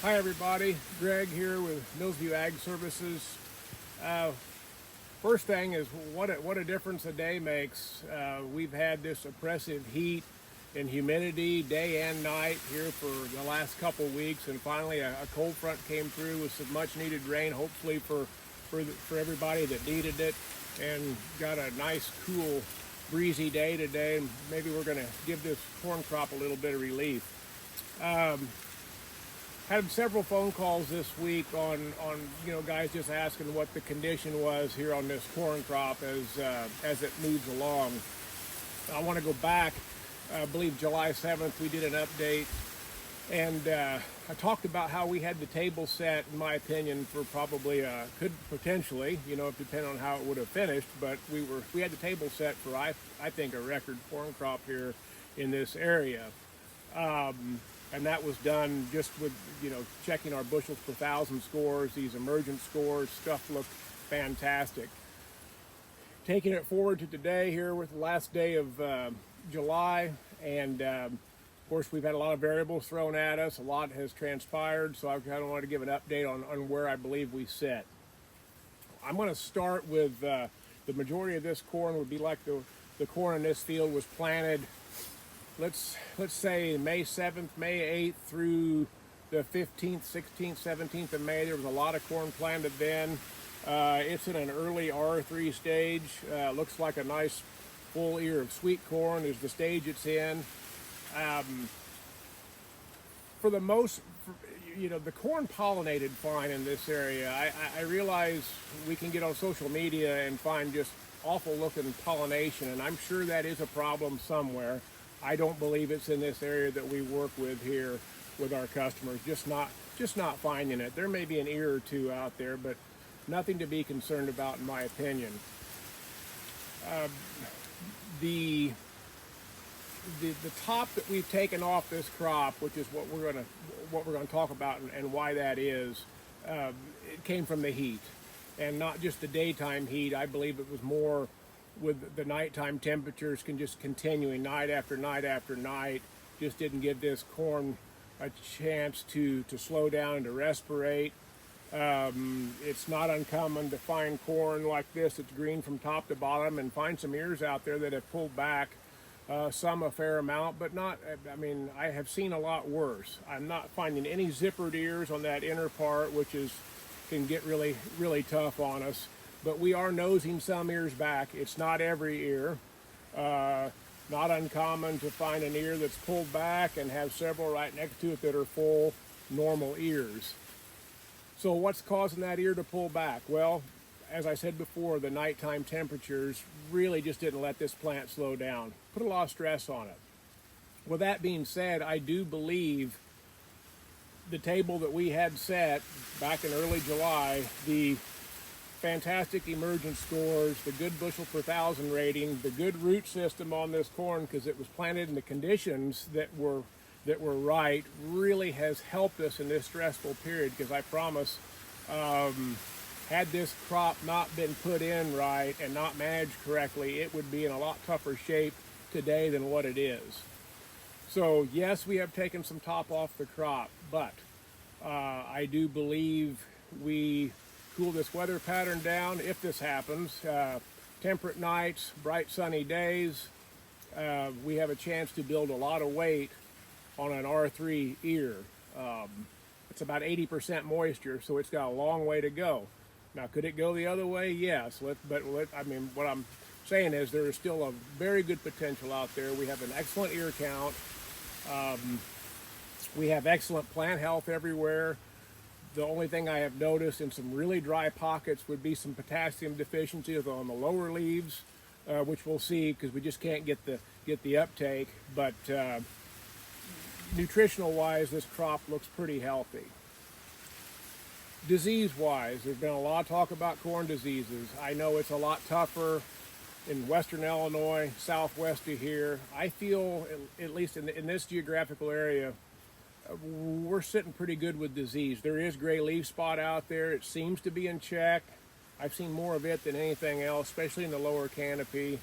Hi everybody, Greg here with Millsview Ag Services. First thing is what a difference a day makes. We've had this oppressive heat and humidity day and night here for the last couple weeks, and finally a cold front came through with some much needed rain, hopefully for everybody that needed it, and got a nice cool breezy day today. Maybe we're going to give this corn crop a little bit of relief. Had several phone calls this week on guys just asking what the condition was here on this corn crop as it moves along. I want to go back. I believe July 7th we did an update, and I talked about how we had the table set, in my opinion, for probably could potentially, depending on how it would have finished, but we had the table set for I think a record corn crop here in this area. And that was done just with, checking our bushels per thousand scores, these emergent scores. Stuff looked fantastic. Taking it forward to today here with the last day of July, and of course we've had a lot of variables thrown at us. A lot has transpired, so I kind of want to give an update on where I believe we sit. I'm going to start with the majority of this corn would be like the corn in this field was planted, let's say May 7th, May 8th through the 15th, 16th, 17th of May. There was a lot of corn planted then. It's in an early R3 stage. Looks like a nice full ear of sweet corn is the stage it's in. The corn pollinated fine in this area. I realize we can get on social media and find just awful looking pollination, and I'm sure that is a problem somewhere. I don't believe it's in this area that we work with here with our customers. Just not finding it. There may be an ear or two out there, but nothing to be concerned about, in my opinion. The top that we've taken off this crop, which is what we're going to talk about and why that is, it came from the heat, and not just the daytime heat. I believe it was more with the nighttime temperatures just continuing night after night after night. Just didn't give this corn a chance to slow down and to respirate. It's not uncommon to find corn like this that's green from top to bottom, and find some ears out there that have pulled back, some a fair amount, but not, I have seen a lot worse. I'm not finding any zippered ears on that inner part, which can get really, really tough on us. But we are nosing some ears back. It's not every ear. Not uncommon to find an ear that's pulled back and have several right next to it that are full, normal ears. So what's causing that ear to pull back? Well, as I said before, the nighttime temperatures really just didn't let this plant slow down. Put a lot of stress on it. With that being said, I do believe the table that we had set back in early July, the fantastic emergent scores, the good bushel per thousand rating, the good root system on this corn, because it was planted in the conditions that were right, really has helped us in this stressful period. Because I promise, had this crop not been put in right and not managed correctly, it would be in a lot tougher shape today than what it is. So yes, we have taken some top off the crop, but I do believe we cool this weather pattern down. If this happens, temperate nights, bright sunny days, we have a chance to build a lot of weight on an R3 ear. It's about 80% moisture, so it's got a long way to go. Now, could it go the other way? Yes, what I'm saying is there is still a very good potential out there. We have an excellent ear count. We have excellent plant health everywhere. The only thing I have noticed in some really dry pockets would be some potassium deficiencies on the lower leaves, which we'll see because we just can't get the uptake. But nutritional wise, this crop looks pretty healthy. Disease wise, there's been a lot of talk about corn diseases. I know it's a lot tougher in western Illinois, southwest of here. I feel, at least in this geographical area, we're sitting pretty good with disease. There is gray leaf spot out there. It seems to be in check. I've seen more of it than anything else, especially in the lower canopy.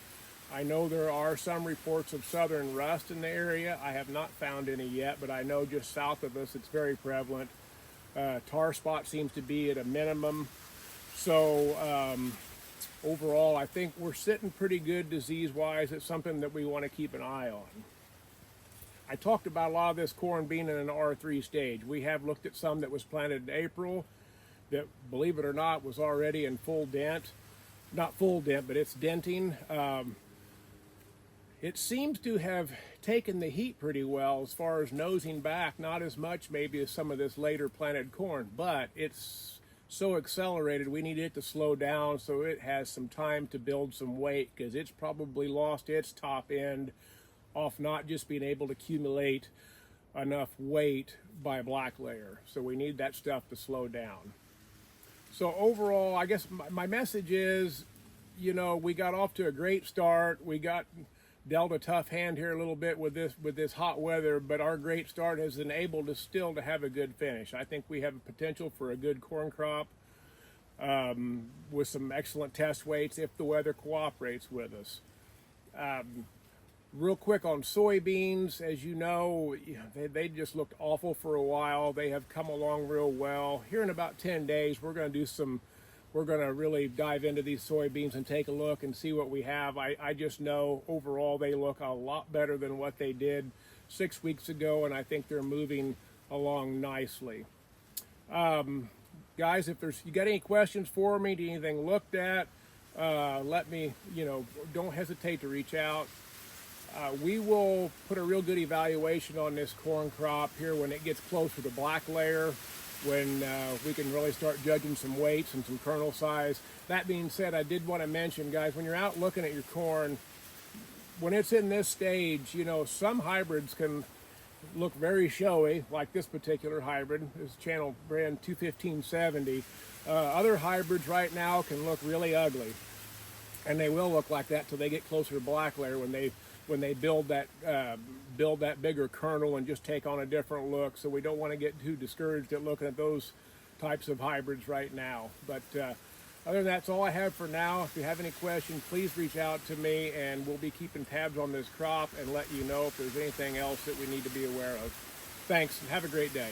I know there are some reports of southern rust in the area. I have not found any yet, but I know just south of us it's very prevalent. Tar spot seems to be at a minimum. So overall, I think we're sitting pretty good disease-wise. It's something that we want to keep an eye on. I talked about a lot of this corn being in an R3 stage. We have looked at some that was planted in April that, believe it or not, was already in full dent. Not full dent, but it's denting. It seems to have taken the heat pretty well as far as nosing back, not as much maybe as some of this later planted corn, but it's so accelerated we need it to slow down so it has some time to build some weight, because it's probably lost its top end off not just being able to accumulate enough weight by black layer. So we need that stuff to slow down. So overall, I guess my message is, you know, we got off to a great start. We got dealt a tough hand here a little bit with this hot weather, but our great start has enabled us still to have a good finish. I think we have a potential for a good corn crop with some excellent test weights if the weather cooperates with us. Real quick on soybeans, as you know, they just looked awful for a while. They have come along real well. Here in about 10 days, we're going to really dive into these soybeans and take a look and see what we have. I just know overall they look a lot better than what they did 6 weeks ago, and I think they're moving along nicely. Guys, if you got any questions for me, anything looked at, let me, don't hesitate to reach out. We will put a real good evaluation on this corn crop here when it gets closer to black layer, when we can really start judging some weights and some kernel size. That being said, I did want to mention, guys, when you're out looking at your corn, when it's in this stage, some hybrids can look very showy, like this particular hybrid, this channel brand 21570. Other hybrids right now can look really ugly, and they will look like that till they get closer to black layer when they build that bigger kernel and just take on a different look. So we don't want to get too discouraged at looking at those types of hybrids right now. But other than that, that's all I have for now. If you have any questions, please reach out to me, and we'll be keeping tabs on this crop and let you know if there's anything else that we need to be aware of. Thanks, and have a great day.